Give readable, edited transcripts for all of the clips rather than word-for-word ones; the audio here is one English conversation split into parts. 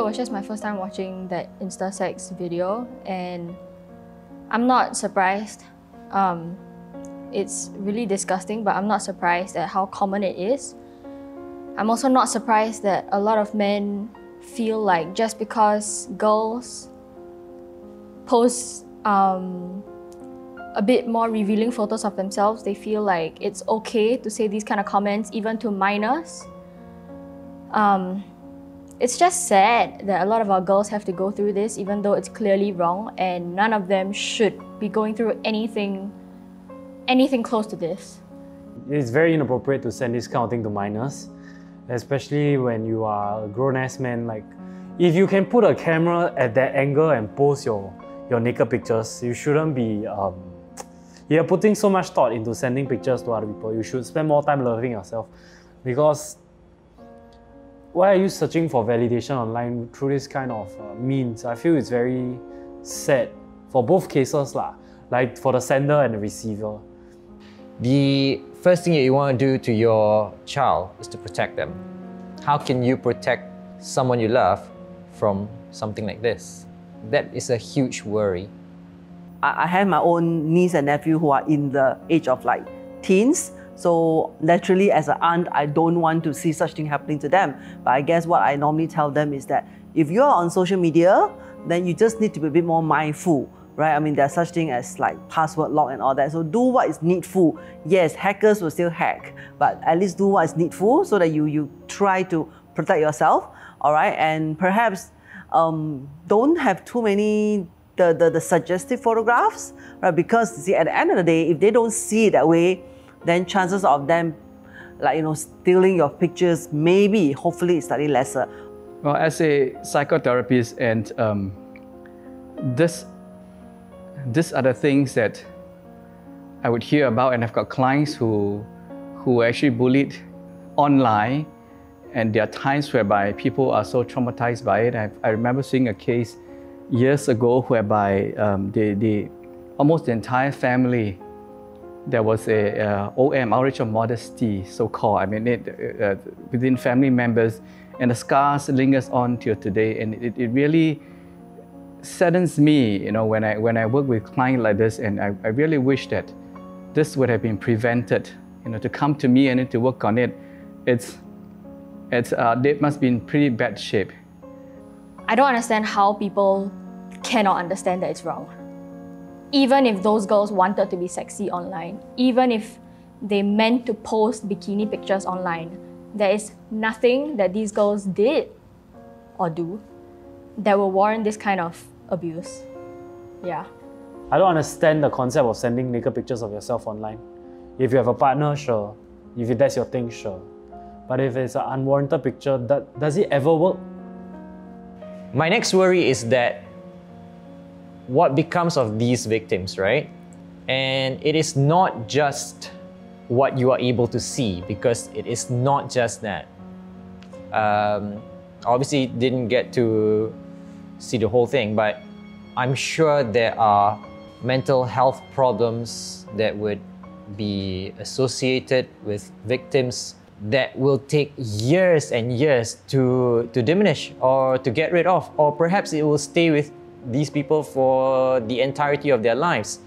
was just my first time watching that InstaSex video, and I'm not surprised. It's really disgusting, but I'm not surprised at how common it is. I'm also not surprised that a lot of men feel like just because girls post a bit more revealing photos of themselves, they feel like it's okay to say these kind of comments even to minors. It's just sad that a lot of our girls have to go through this even though it's clearly wrong, and none of them should be going through anything close to this. It's very inappropriate to send this kind of thing to minors, especially when you are a grown-ass man. Like, if you can put a camera at that angle and post your naked pictures, you shouldn't be you're putting so much thought into sending pictures to other people. You should spend more time loving yourself, because why are you searching for validation online through this kind of means? I feel it's very sad for both cases, like for the sender and the receiver. The first thing that you want to do to your child is to protect them. How can you protect someone you love from something like this? That is a huge worry. I have my own niece and nephew who are in the age of like teens. So naturally, as an aunt, I don't want to see such thing happening to them. But I guess what I normally tell them is that if you're on social media, then you just need to be a bit more mindful, right? I mean, there's such thing as like password lock and all that. So do what is needful. Yes, hackers will still hack, but at least do what is needful so that you try to protect yourself, all right? And perhaps don't have too many the suggestive photographs, right? Because see, at the end of the day, if they don't see it that way, then chances of them, like, stealing your pictures, maybe, hopefully, is slightly lesser. Well, as a psychotherapist, and these are the things that I would hear about, and I've got clients who are actually bullied online, and there are times whereby people are so traumatized by it. I remember seeing a case years ago whereby almost the entire family, there was a OM, outrage of modesty, so-called. I mean, within family members, and the scars lingers on till today. And it really saddens me, when I work with clients like this, and I really wish that this would have been prevented. To come to me and to work on it, they must be in pretty bad shape. I don't understand how people cannot understand that it's wrong. Even if those girls wanted to be sexy online, even if they meant to post bikini pictures online, there is nothing that these girls did or do that will warrant this kind of abuse. Yeah. I don't understand the concept of sending naked pictures of yourself online. If you have a partner, sure. If that's your thing, sure. But if it's an unwarranted picture, does it ever work? My next worry is that what becomes of these victims, right? And it is not just what you are able to see, because it is not just that. Obviously, didn't get to see the whole thing, but I'm sure there are mental health problems that would be associated with victims that will take years and years to diminish or to get rid of, or perhaps it will stay with these people for the entirety of their lives.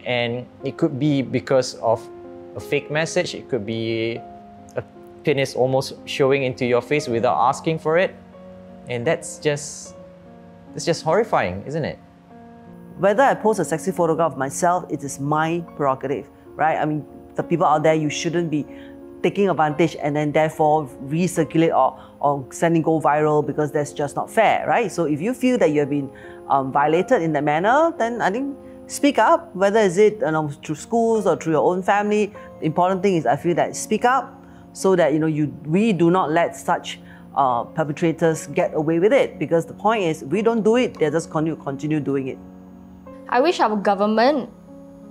And it could be because of a fake message, it could be a penis almost showing into your face without asking for it. And that's just horrifying, isn't it? Whether I post a sexy photograph of myself, it is my prerogative, right? I mean, the people out there, you shouldn't be taking advantage and then therefore recirculate or sending go viral, because that's just not fair, right? So if you feel that you have been violated in that manner, then I think speak up, whether is it through schools or through your own family. The important thing is I feel that speak up so that we do not let such perpetrators get away with it, because the point is we don't do it, they just continue doing it. I wish our government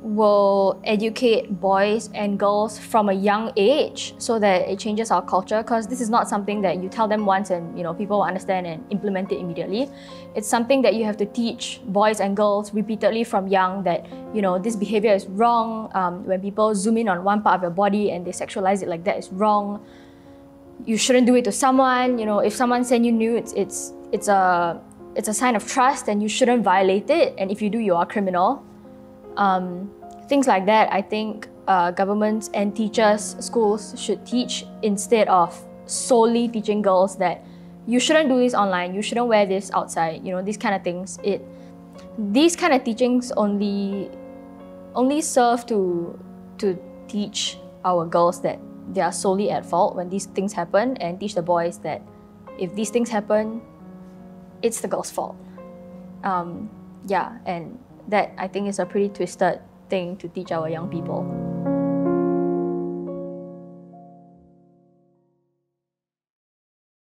will educate boys and girls from a young age so that it changes our culture, because this is not something that you tell them once and people will understand and implement it immediately. It's something that you have to teach boys and girls repeatedly from young, that this behavior is wrong. When people zoom in on one part of your body and they sexualize it like that is wrong. You shouldn't do it to someone. If someone sends you nudes, it's it's a sign of trust and you shouldn't violate it. And if you do, you are a criminal. Things like that, I think governments and teachers, schools should teach instead of solely teaching girls that you shouldn't do this online, you shouldn't wear this outside, you know, these kind of things. These kind of teachings only serve to teach our girls that they are solely at fault when these things happen, and teach the boys that if these things happen, it's the girl's fault. Yeah, and that I think is a pretty twisted thing to teach our young people.